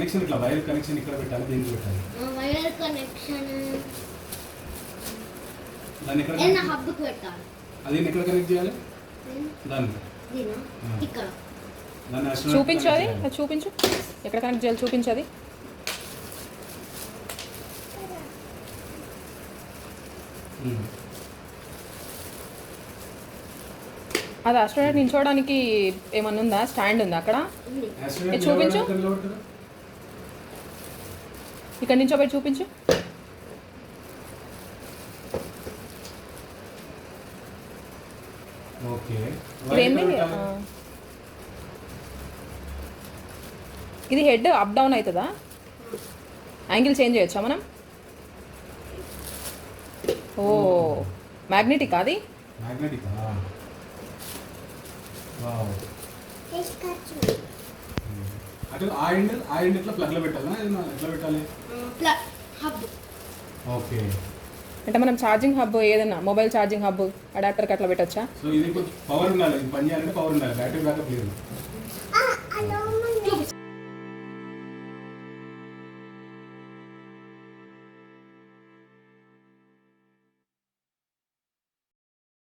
Connection ఇట్లా wire connection ఇక్కడ పెట్టాలి, దీనికి పెట్టాలి. వైర్ కనెక్షన్ దాన్ని ఎక్కడ హబ్కి పెట్టాలి. అది ఎక్కడ కనెక్ట్ చేయాలి? దాన్ని ఇక్కడ దాన్ని చూపించు, అది చూపించు ఎక్కడ కనెక్ట్ చేయాలి చూపించు. అది అది ఆస్ట్రోనట్ నించోడానికి ఏమన్నా ఉందా? స్టాండ్ ఉందా అక్కడ? చూపించు, ఇక్కడ నించోబెట్టి చూపించు. ఇదేంటి? ఇది హెడ్ అప్ డౌన్ అవుతుందా? యాంగిల్ చేంజ్ చేయొచ్చా మనం? ఓ మ్యాగ్నెటిక్ అది? మ్యాగ్నెటిక్. వావ్. అటు ఆ ఎండ్ ఇట్లా ప్లగ్ లో పెట్టాలా? ఎట్లా పెట్టాలి? హబ్. ఓకే. అంటే మనం ఛార్జింగ్ హబ్ ఏదైనా మొబైల్ ఛార్జింగ్ హబ్ అడాప్టర్కి అట్లా పెట్టచ్చా? సో ఇది పవర్ ఉండాలి, ఇది పని చేయాలంటే పవర్ ఉండాలి, బ్యాటరీ బ్యాకప్ లేదు.